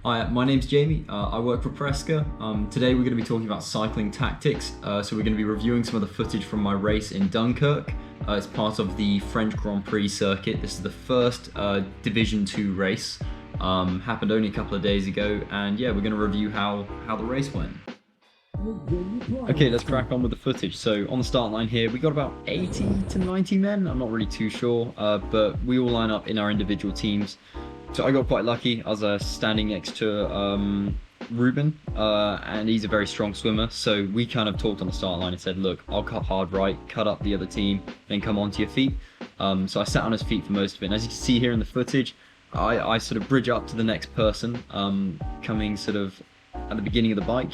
Hi, my name's Jamie. I work for Presca. Today we're going to be talking about cycling tactics. So we're going to be reviewing some of the footage from my race in Dunkerque. It's part of the French Grand Prix circuit. This is the first Division 2 race. Happened only a couple of days ago, and yeah, we're going to review how the race went. Okay, let's crack on with the footage. So on the start line here, we got about 80 to 90 men. I'm not really too sure, but we all line up in our individual teams. So I got quite lucky. I was standing next to Ruben, and he's a very strong swimmer. So we kind of talked on the start line and said, look, I'll cut hard right, cut up the other team, then come onto your feet. So I sat on his feet for most of it. And as you can see here in the footage, I sort of bridge up to the next person, coming sort of at the beginning of the bike.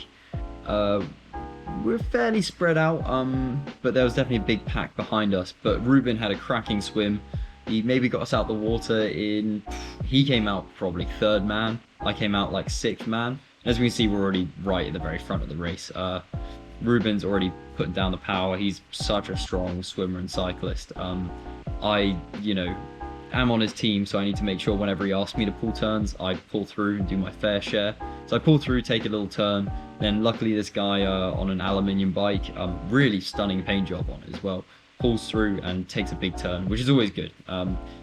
We're fairly spread out, but there was definitely a big pack behind us. But Ruben had a cracking swim. He maybe got us out the water he came out probably third man. I came out like sixth man. As we can see, we're already right at the very front of the race. Ruben's already putting down the power. He's such a strong swimmer and cyclist. I am on his team, so I need to make sure whenever he asks me to pull turns, I pull through and do my fair share. So I pull through, take a little turn. Then luckily this guy on an aluminium bike, really stunning paint job on it as well, pulls through and takes a big turn, which is always good.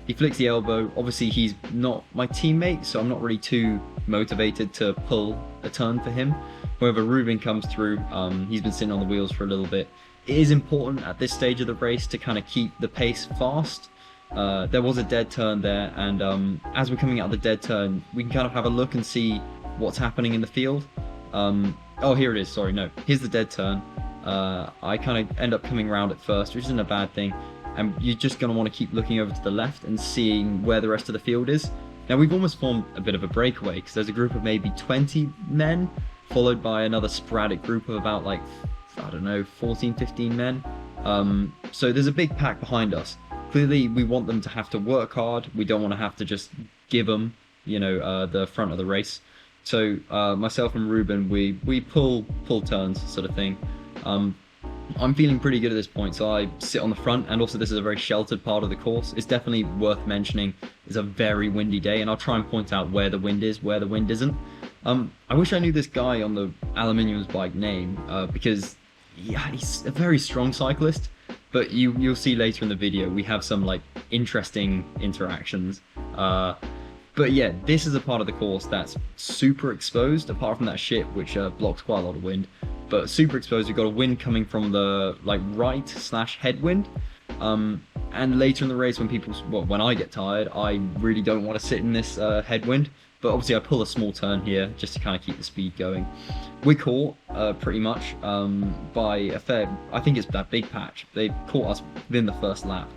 He flicks the elbow. Obviously he's not my teammate, so I'm not really too motivated to pull a turn for him. However, Ruben comes through. He's been sitting on the wheels for a little bit. It is important at this stage of the race to kind of keep the pace fast. There was a dead turn there, and as we're coming out of the dead turn, we can kind of have a look and see what's happening in the field. Oh, here it is. Sorry, no. Here's the dead turn. I kind of end up coming around at first, which isn't a bad thing, and you're just going to want to keep looking over to the left and seeing where the rest of the field is. Now we've almost formed a bit of a breakaway because there's a group of maybe 20 men followed by another sporadic group of about like, I don't know, 14, 15 men. So there's a big pack behind us. Clearly we want them to have to work hard. We don't want to have to just give them, the front of the race. So myself and Ruben, we pull turns sort of thing. I'm feeling pretty good at this point, so I sit on the front, and also this is a very sheltered part of the course. It's definitely worth mentioning it's a very windy day, and I'll try and point out where the wind is, where the wind isn't. I wish I knew this guy on the aluminium bike name, because he's a very strong cyclist, but you'll see later in the video we have some like interesting interactions. But yeah, this is a part of the course that's super exposed, apart from that ship which blocks quite a lot of wind. But super exposed. We've got a wind coming from the right/headwind, and later in the race when I get tired, I really don't want to sit in this headwind. But obviously I pull a small turn here just to kind of keep the speed going. We're caught pretty much by a fair, I think it's that big patch. They caught us within the first lap.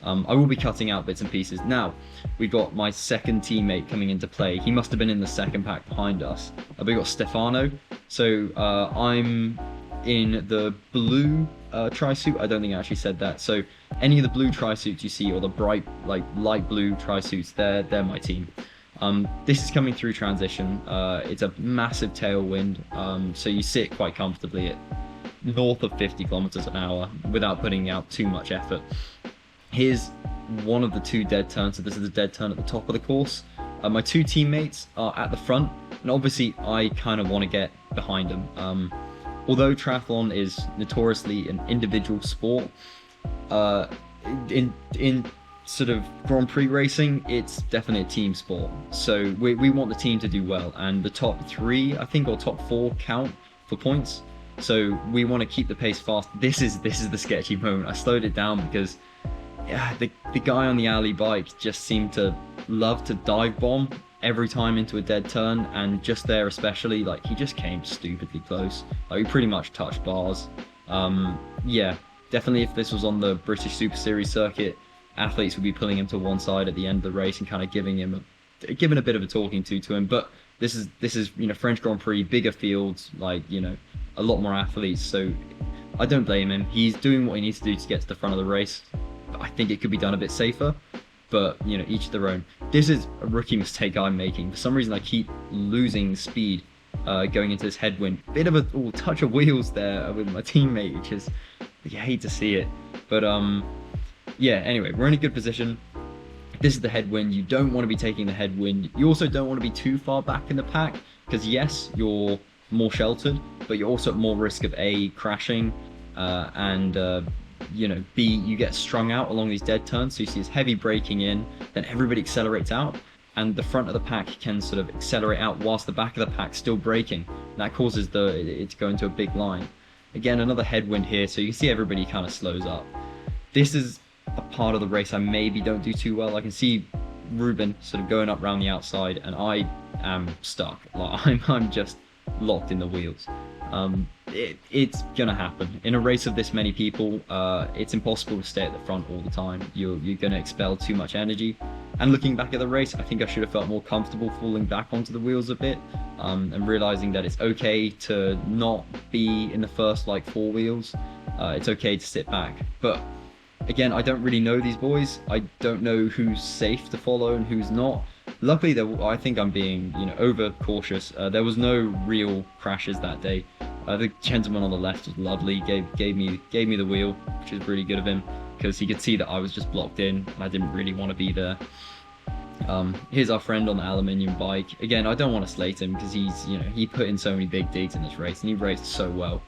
I will be cutting out bits and pieces. Now, we've got my second teammate coming into play. He must have been in the second pack behind us. We've got Stefano. So I'm in the blue tri-suit. I don't think I actually said that. So any of the blue tri-suits you see, or the bright, light blue tri-suits, they're my team. This is coming through transition. It's a massive tailwind, so you sit quite comfortably at north of 50 kilometers an hour without putting out too much effort. Here's one of the two dead turns. So this is the dead turn at the top of the course. My two teammates are at the front, and obviously I kind of want to get behind them. Although triathlon is notoriously an individual sport, in sort of Grand Prix racing, it's definitely a team sport. So we want the team to do well, and the top three, I think, or top four count for points. So we want to keep the pace fast. This is the sketchy moment. I slowed it down because the guy on the alley bike just seemed to love to dive bomb every time into a dead turn, and just there especially, like, he just came stupidly close. Like, we pretty much touched bars. Yeah, definitely if this was on the British Super Series circuit, athletes would be pulling him to one side at the end of the race and kind of giving a bit of a talking to him. But this is French Grand Prix, bigger fields, like, a lot more athletes, so I don't blame him. He's doing what he needs to do to get to the front of the race. I think it could be done a bit safer, but each their own. This is a rookie mistake I'm making. For some reason I keep losing speed going into this headwind. Bit of a touch of wheels there with my teammate, which is, you hate to see it. But yeah, anyway, we're in a good position. This is the headwind. You don't want to be taking the headwind. You also don't want to be too far back in the pack, because yes, you're more sheltered, but you're also at more risk of A, crashing, and you know, B, you get strung out along these dead turns. So you see this heavy braking in, then everybody accelerates out, and the front of the pack can sort of accelerate out whilst the back of the pack's still braking. That causes it to go into a big line. Again, another headwind here, so you can see everybody kind of slows up. This is a part of the race I maybe don't do too well. I can see Ruben sort of going up around the outside, and I am stuck. Like I'm just locked in the wheels. It's gonna happen in a race of this many people. It's impossible to stay at the front all the time. You're gonna expel too much energy. And looking back at the race, I think I should have felt more comfortable falling back onto the wheels a bit, and realizing that it's okay to not be in the first like 4 wheels. It's okay to sit back. But again, I don't really know these boys. I don't know who's safe to follow and who's not. Luckily, I think I'm being, you know, over cautious. There was no real crashes that day. The gentleman on the left was lovely. Gave me the wheel, which is really good of him, because he could see that I was just blocked in and I didn't really want to be there. Here's our friend on the aluminium bike. Again, I don't want to slate him because he's, you know, he put in so many big digs in this race and he raced so well.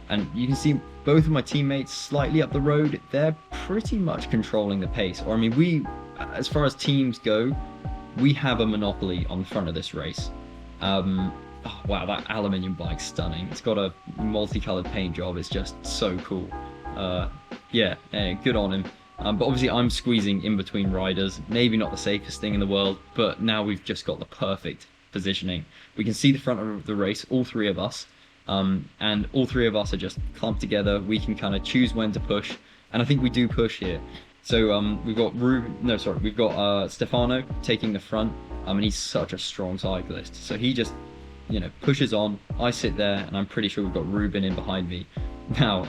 And you can see both of my teammates slightly up the road. They're pretty much controlling the pace. Or I mean, as far as teams go, we have a monopoly on the front of this race. Oh, wow, that aluminium bike's stunning. It's got a multicolored paint job. It's just so cool. Yeah, good on him. But obviously I'm squeezing in between riders. Maybe not the safest thing in the world, but now we've just got the perfect positioning. We can see the front of the race, all 3 of us. And all 3 of us are just clumped together. We can kind of choose when to push, and I think we do push here. So we've got Stefano taking the front, and he's such a strong cyclist. So he just, you know, pushes on. I sit there, and I'm pretty sure we've got Ruben in behind me. Now,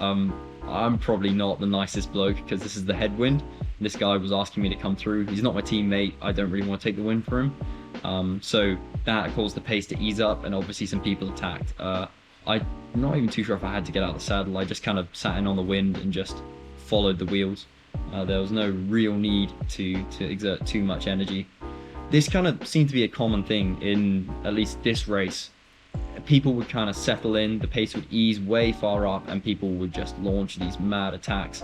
I'm probably not the nicest bloke because this is the headwind. This guy was asking me to come through. He's not my teammate. I don't really want to take the win for him. So that caused the pace to ease up, and obviously some people attacked. I'm not even too sure if I had to get out of the saddle. I just kind of sat in on the wind and just followed the wheels. There was no real need to exert too much energy. This kind of seemed to be a common thing in at least this race. People would kind of settle in, the pace would ease way far up, and people would just launch these mad attacks.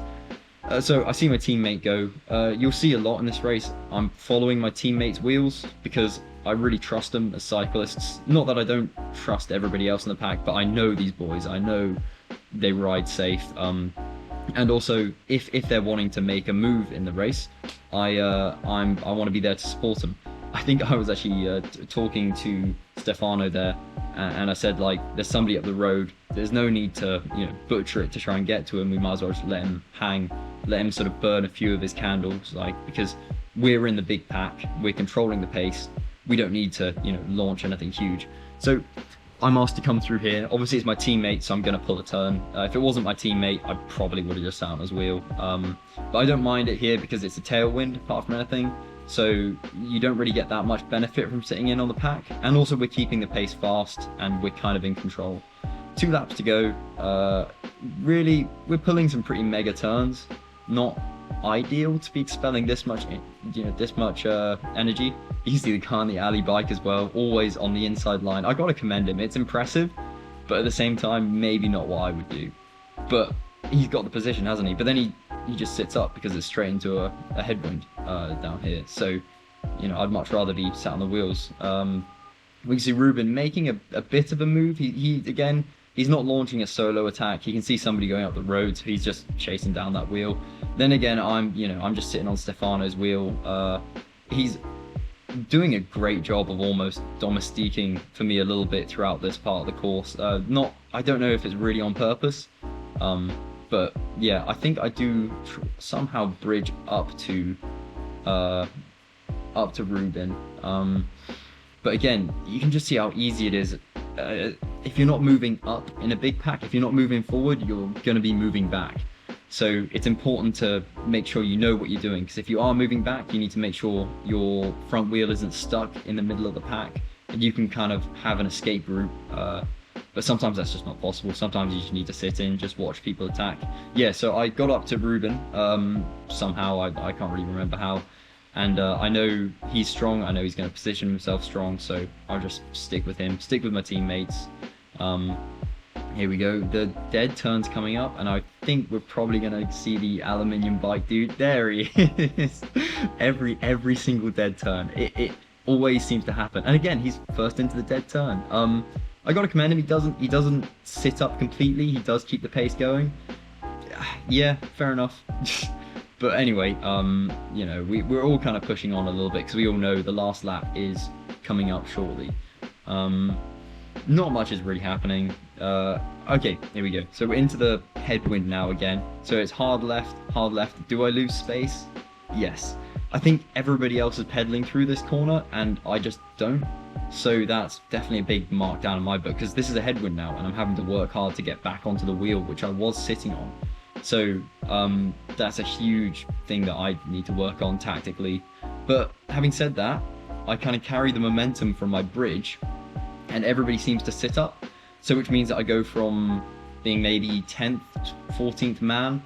So I see my teammate go. You'll see a lot in this race. I'm following my teammates' wheels because I really trust them as cyclists. Not that I don't trust everybody else in the pack, but I know these boys. I know they ride safe. And also, if they're wanting to make a move in the race, I want to be there to support them. I think I was actually talking to Stefano there, and I said, like, there's somebody up the road. There's no need to, you know, butcher it to try and get to him. We might as well just let him hang, let him sort of burn a few of his candles, like, because we're in the big pack, we're controlling the pace. We don't need to, you know, launch anything huge. So I'm asked to come through here. Obviously it's my teammate, so I'm going to pull a turn. If it wasn't my teammate, I probably would have just sat on his wheel. But I don't mind it here because it's a tailwind apart from anything. So you don't really get that much benefit from sitting in on the pack. And also we're keeping the pace fast and we're kind of in control. 2 laps to go. Really, we're pulling some pretty mega turns. Not ideal to be expelling this much, you know, this much energy. You can see the guy on the alley bike as well, always on the inside line. I gotta commend him. It's impressive, but at the same time, maybe not what I would do. But he's got the position, hasn't he? But then he just sits up because it's straight into a headwind down here. So, you know, I'd much rather be sat on the wheels. We can see Ruben making a bit of a move. Again, he's not launching a solo attack. You can see somebody going up the road, so he's just chasing down that wheel. Then again, I'm just sitting on Stefano's wheel. He's doing a great job of almost domestiquing for me a little bit throughout this part of the course. I don't know if it's really on purpose, but yeah, I think I do somehow bridge up to Ruben. But again, you can just see how easy it is. If you're not moving up in a big pack, if you're not moving forward, you're going to be moving back. So it's important to make sure you know what you're doing, because if you are moving back, you need to make sure your front wheel isn't stuck in the middle of the pack, and you can kind of have an escape route. But sometimes that's just not possible. Sometimes you just need to sit in, just watch people attack. Yeah, so I got up to Ruben somehow. I can't really remember how. And I know he's strong. I know he's going to position himself strong. So I'll just stick with him, stick with my teammates. Here we go. The dead turn's coming up, and I think we're probably going to see the aluminium bike dude. There he is. every single dead turn. It always seems to happen. And again, he's first into the dead turn. I gotta commend him. He doesn't sit up completely. He does keep the pace going. Yeah, fair enough. But anyway, you know, we're all kind of pushing on a little bit because we all know the last lap is coming up shortly. Not much is really happening. Okay, here we go. So we're into the headwind now again. So it's hard left, hard left. Do I lose space? Yes. I think everybody else is pedaling through this corner and I just don't. So that's definitely a big mark down in my book because this is a headwind now and I'm having to work hard to get back onto the wheel, which I was sitting on. So that's a huge thing that I need to work on tactically. But having said that, I kind of carry the momentum from my bridge and everybody seems to sit up. So which means that I go from being maybe 10th, 14th man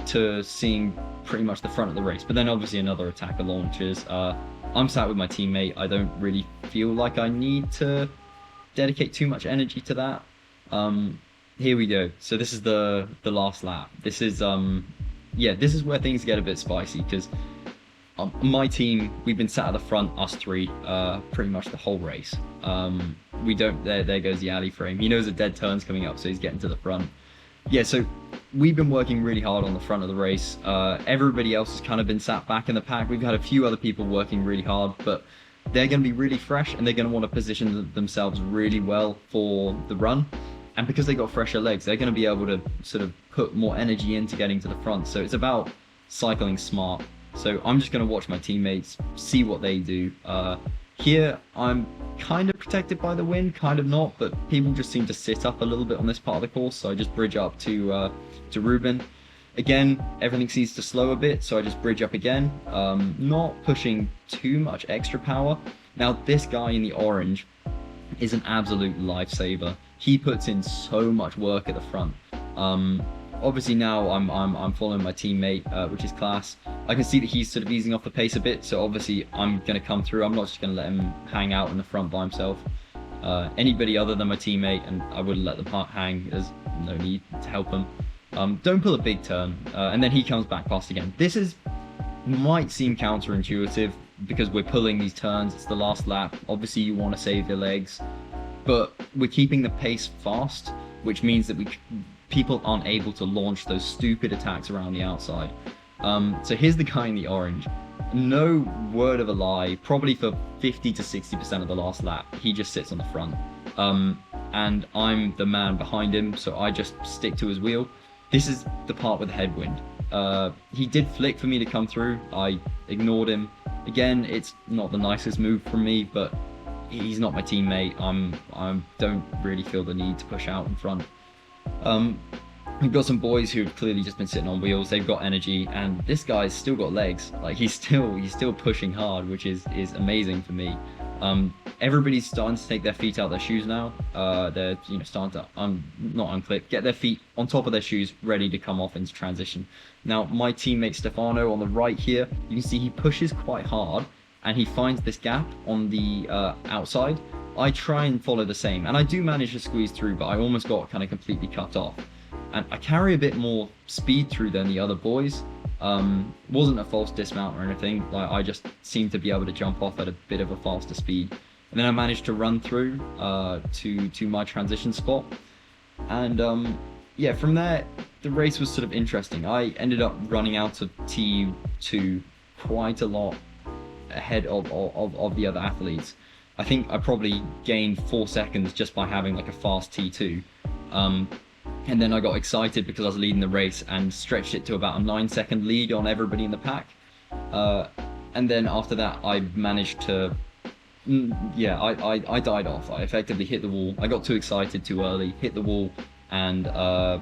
to seeing pretty much the front of the race. But then obviously another attacker launches. I'm sat with my teammate. I don't really feel like I need to dedicate too much energy to that. Here we go. So this is the last lap. This is yeah, this is where things get a bit spicy because my team, we've been sat at the front, us three, pretty much the whole race. We don't, there goes the alley frame. He knows a dead turn's coming up, so he's getting to the front. Yeah, so we've been working really hard on the front of the race. Everybody else has kind of been sat back in the pack. We've had a few other people working really hard, but they're going to be really fresh and they're going to want to position themselves really well for the run. And because they got fresher legs, they're going to be able to sort of put more energy into getting to the front. So it's about cycling smart. So I'm just going to watch my teammates, see what they do. Here, I'm kind of protected by the wind, kind of not, but people just seem to sit up a little bit on this part of the course, so I just bridge up to Ruben. Again, everything seems to slow a bit, so I just bridge up again, not pushing too much extra power. Now, this guy in the orange is an absolute lifesaver. He puts in so much work at the front. Obviously now I'm following my teammate, which is class. I can see that he's sort of easing off the pace a bit, so obviously I'm going to come through. I'm not just going to let him hang out in the front by himself. Anybody other than my teammate, and I wouldn't let them hang, there's no need to help him. Don't pull a big turn, and then he comes back past again. This might seem counterintuitive because we're pulling these turns, it's the last lap. Obviously you want to save your legs, but we're keeping the pace fast, which means that people aren't able to launch those stupid attacks around the outside. So here's the guy in the orange. No word of a lie, probably for 50 to 60% of the last lap, he just sits on the front. And I'm the man behind him, so I just stick to his wheel. This is the part with the headwind. He did flick for me to come through. I ignored him. Again, it's not the nicest move from me, but he's not my teammate. I don't really feel the need to push out in front. We've got some boys who've clearly just been sitting on wheels. They've got energy, and this guy's still got legs. Like he's still pushing hard, which is amazing for me. Everybody's starting to take their feet out of their shoes now. They're starting to not unclip, get their feet on top of their shoes, ready to come off into transition. Now my teammate Stefano on the right here, you can see he pushes quite hard, and he finds this gap on the outside. I try and follow the same, and I do manage to squeeze through, but I almost got kind of completely cut off. And I carry a bit more speed through than the other boys. Wasn't a false dismount or anything. Like I just seemed to be able to jump off at a bit of a faster speed. And then I managed to run through to my transition spot. And yeah, from there, the race was sort of interesting. I ended up running out of T2 quite a lot ahead of the other athletes. I think I probably gained 4 seconds just by having like a fast T2. And then I got excited because I was leading the race and stretched it to about a 9-second lead on everybody in the pack. And then after that, I managed to, yeah, I died off. I effectively hit the wall. I got too excited too early, hit the wall, and I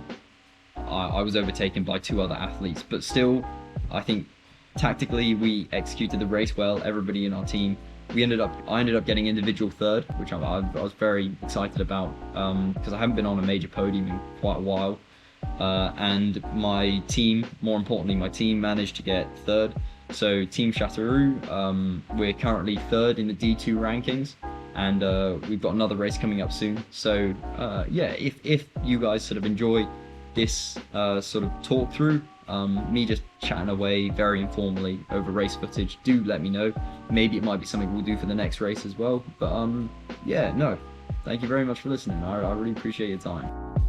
was overtaken by 2 other athletes. But still, I think tactically we executed the race well, everybody in our team. I ended up getting individual third, which I was very excited about because I haven't been on a major podium in quite a while. And my team, more importantly, my team managed to get third. So Team Chateauroux, we're currently third in the D2 rankings, and we've got another race coming up soon. So yeah, if you guys sort of enjoy this sort of talk through, me just chatting away very informally over race footage, do let me know. Maybe it might be something we'll do for the next race as well. But yeah, no, thank you very much for listening. I really appreciate your time.